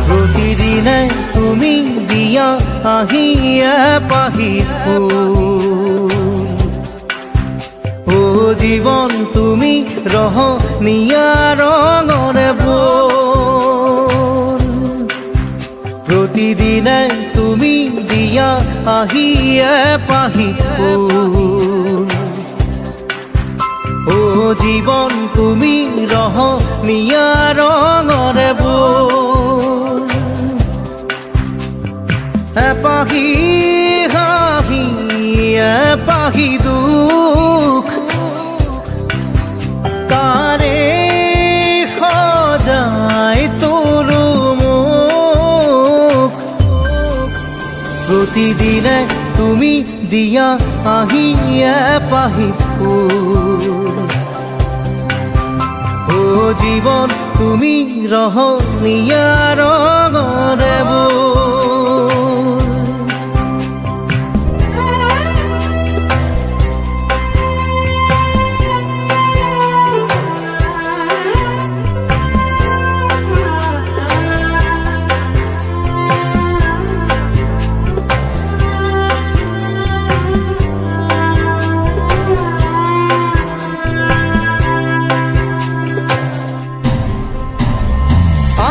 প্ৰতিদিনে তুমি দিয়া আহিয়ে পাহি ও জীৱন তুমি ৰহনীয়া ৰঙৰে বোল। প্ৰতিদিনে তুমি দিয়া আহিয়ে পাহি ও জীৱন তুমি ৰহনীয়া ৰঙৰে বোল। এপাহি হাঁহি এপাহি দুখ তাৰে সজাই তোলো মোক। প্ৰতিদিনে তুমি দিয়া আহি এপাহি ফুল ও জীৱন তুমি ৰহনীয়া ৰঙৰে বোল।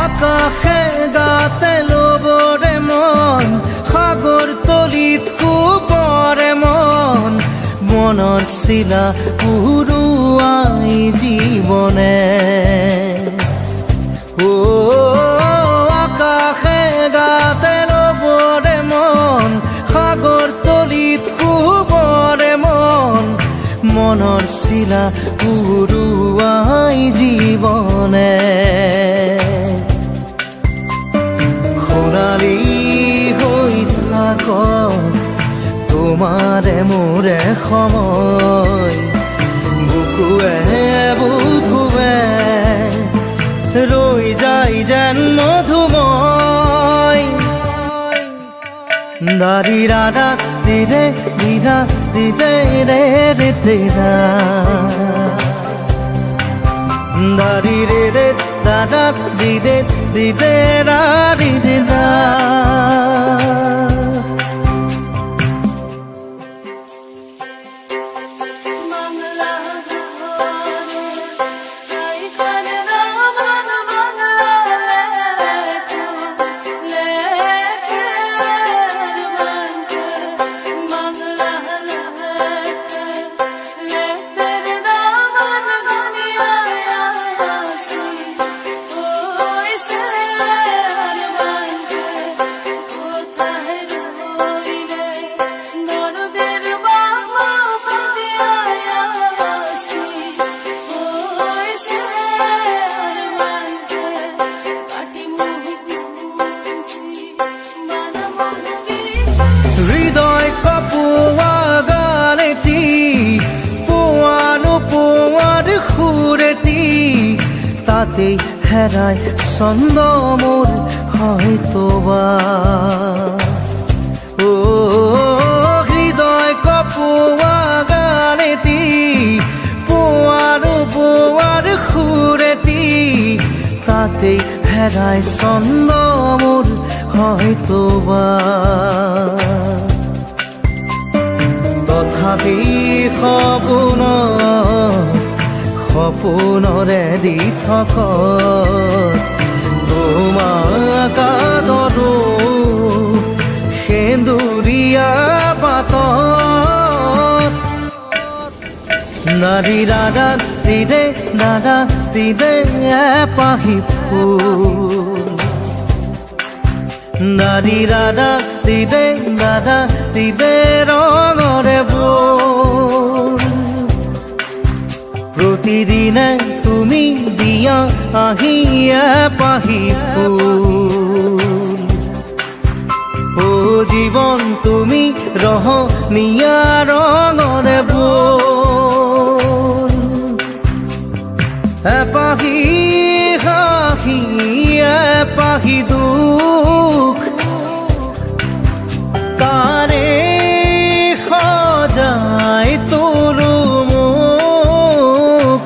আকাশে গাতে ল'বৰে মন, সাগৰ তলিত শুবৰে মন, মনৰ চিলা উৰুৱাই জীৱনে। ও আকাশে গাতে ল'বৰে মন, সাগৰ তলিত শুবৰে মন, মনৰ চিলা উৰুৱাই জীৱনে। সোণালী হৈ থাক তোমাৰে মোৰে সময়, বুকুৱে বুকুৱে ৰৈ যায় যেন মধুময়। দাৰি ৰাধা দিদে দিদা দিদে ৰে ৰে দিদা দাৰি ৰে ৰে দাদা দিদে দিদে রা দিদে দা। হৃদয় কপোৱা গানেটি পোৱানো পোৱাৰ সুৰেটি, তাতেই হেৰাই ছন্দ মোৰ হয়তোবা। ও হৃদয় কপোৱা গানেটি পোৱানো পোৱাৰ সুৰেটি, তাতেই হেৰাই ছন্দ মোৰ হয়তোবা। তথাপি সপোনৰে দি থকা তোমাক আদৰো সেন্দুৰীয়া পাতত। নাৰী দাদা দিদে এপাহি ফুল দাৰি ৰাধা দিদে দাদা দিদে ৰঙৰে বোৰ প্ৰতিদিনে তুমি দিয়া আহিয়ে পাহি ফুল ও জীৱন তুমি ৰহনীয়া ৰঙৰে বোৰ এপাহি হাঁহি এপাহি দুখ তাৰে সজাই তোলো মোক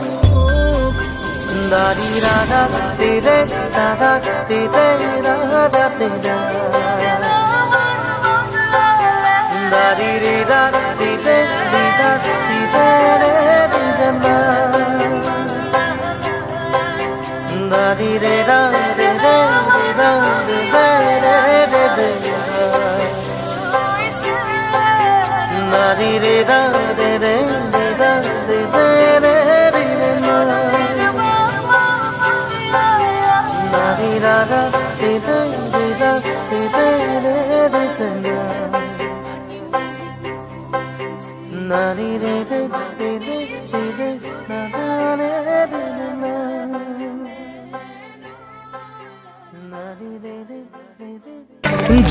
দাৰি ৰাধা দিদে দাদা দিদে ৰাধা দিদে দাৰি ৰে দাদা দিদে দিদা দিদে ৰে দিদে দাৰি ৰে ৰা ৰে ৰে ৰা ৰে ৰে ৰে ৰে দাৰি ৰে ৰা ৰে ৰে ৰা ৰে ৰে ৰে ৰে দাৰি ৰা ৰা ৰে ৰে ৰা ৰে ৰে রে রে নারি রে রে রে রে রে না রে রে না নারি রে রে রে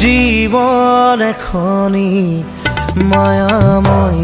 জীবন এখনি মায়াময়